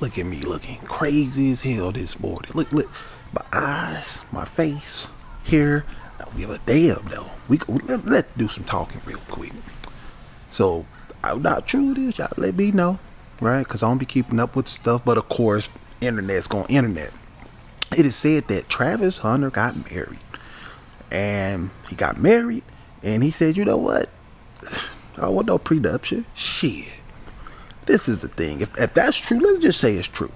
Look at me looking crazy as hell this morning. Look, my eyes, my face, hair. I don't give a damn though. Let's do some talking real quick. So, I'm not true to this. Y'all let me know, right? Because I don't be keeping up with stuff. But of course, internet's going internet. It is said that Travis Hunter got married. And he got married. And he said, you know what? I want no prenup. Shit. This is the thing. If that's true, let's just say it's true.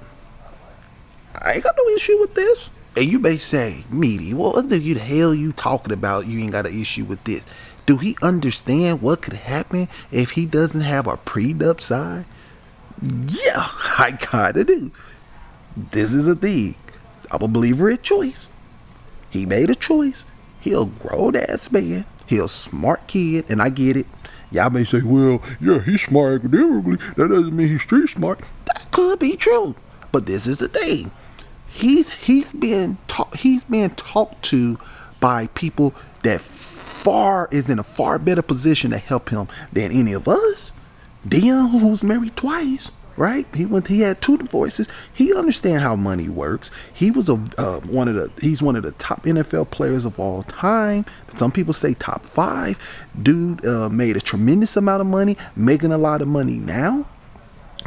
I ain't got no issue with this. And you may say, Meaty, what the hell you talking about? You ain't got an issue with this. Do he understand what could happen if he doesn't have a prenup side? Yeah, I kinda do. This is a thing. I'm a believer in choice. He made a choice. He a grown ass man. He a smart kid, and I get it. Y'all may say, well, yeah, he's smart academically. That doesn't mean he's street smart. That could be true. But this is the thing. He's being talked to by people that is in a far better position to help him than any of us. Dion, who's married twice, right? He had 2 divorces. He understands how money works. He was he's one of the top NFL players of all time. Some people say top 5. Dude made a tremendous amount of money, making a lot of money now.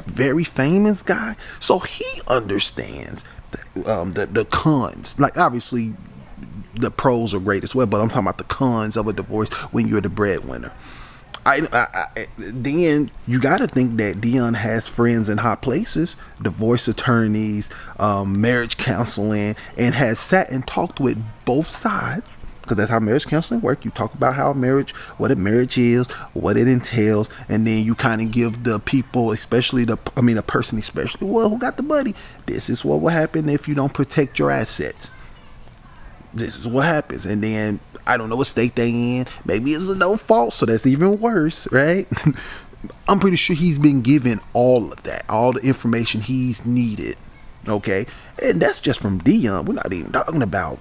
Very famous guy. So he understands the cons. Like, obviously the pros are great as well, but I'm talking about the cons of a divorce when you're the breadwinner. Then you got to think that Dion has friends in high places, divorce attorneys, marriage counseling, and has sat and talked with both sides, because that's how marriage counseling works. You talk about what a marriage is, what it entails, and then you kind of give the people, a person especially, who got the money, this is what will happen if you don't protect your assets. This is what happens. And then I don't know what state they in. Maybe it's a no fault, so that's even worse, right? I'm pretty sure he's been given all of that, all the information he's needed. Okay, and that's just from Dion. We're not even talking about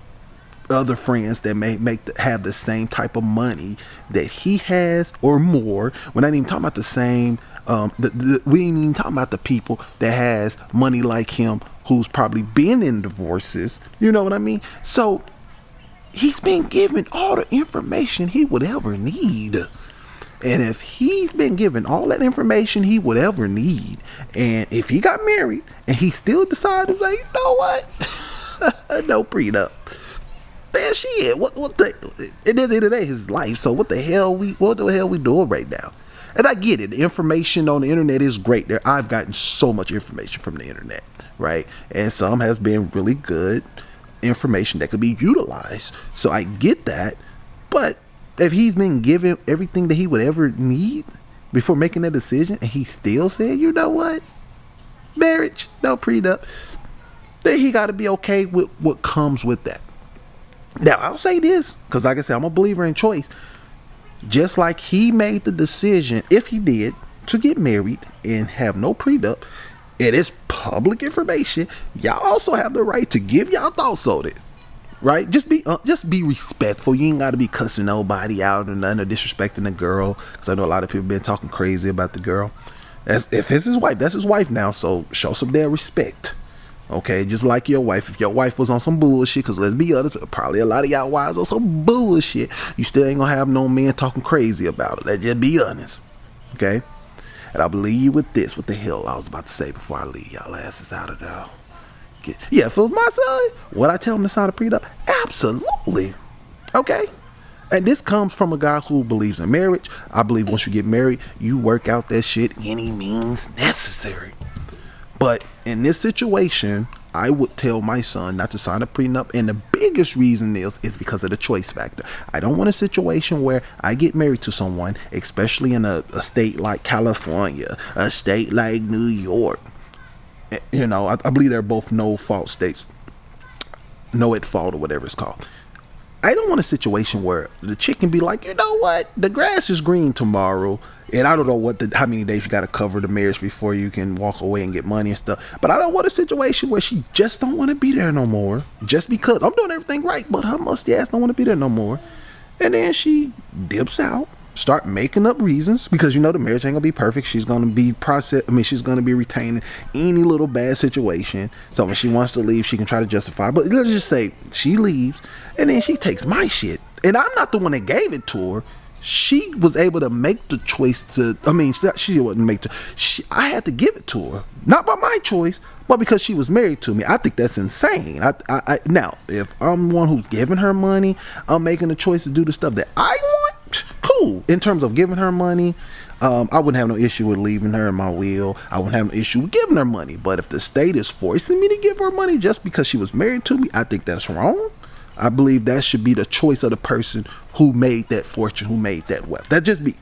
other friends that may have the same type of money that he has or more. We're not even talking about the same. We ain't even talking about the people that has money like him, who's probably been in divorces. You know what I mean? So he's been given all the information he would ever need. And if he's been given all that information he would ever need, and if he got married and he still decided, like, you know what, no prenup, then shit, at the end of the day, his life. So what the hell we doing right now? And I get it. The information on the internet is great. I've gotten so much information from the internet, right? And some has been really good information that could be utilized. So I get that. But if he's been given everything that he would ever need before making that decision, and he still said, you know what, marriage, no prenup, then he got to be okay with what comes with that. Now, I'll say this, because like I said, I'm a believer in choice. Just like he made the decision, if he did, to get married and have no prenup, it is public information. Y'all also have the right to give y'all thoughts on it, right? Just be respectful. You ain't got to be cussing nobody out or nothing, or disrespecting the girl, because I know a lot of people been talking crazy about the girl. If it's his wife, that's his wife now, so show some damn respect. Okay, just like your wife. If your wife was on some bullshit, because let's be honest, probably a lot of y'all wives on some bullshit, you still ain't gonna have no men talking crazy about it. Let's just be honest. Okay? And I believe you with this. What the hell I was about to say before I leave y'all asses out of there. Yeah, if it was my son, would I tell him to sign a prenup? Absolutely. Okay? And this comes from a guy who believes in marriage. I believe once you get married, you work out that shit any means necessary. But in this situation, I would tell my son not to sign a prenup. And the biggest reason is because of the choice factor. I don't want a situation where I get married to someone, especially in a state like California, a state like New York. You know, I believe they're both no-fault states. No at fault or whatever it's called. I don't want a situation where the chick can be like, you know what, the grass is green tomorrow, and I don't know how many days you got to cover the marriage before you can walk away and get money and stuff. But I don't want a situation where she just don't want to be there no more, just because I'm doing everything right, but her musty ass don't want to be there no more. And then she dips out, start making up reasons, because you know the marriage ain't gonna be perfect. She's gonna be she's gonna be retaining any little bad situation. So when she wants to leave, she can try to justify. But let's just say she leaves, and then she takes my shit, and I'm not the one that gave it to her. She was able to make the choice to. I mean, she wasn't make the. I had to give it to her, not by my choice, but because she was married to me. I think that's insane. Now, if I'm the one who's giving her money, I'm making the choice to do the stuff that I want. Cool. In terms of giving her money, I wouldn't have no issue with leaving her in my will. I wouldn't have no issue with giving her money. But if the state is forcing me to give her money just because she was married to me, I think that's wrong. I believe that should be the choice of the person who made that fortune, who made that wealth. That just be.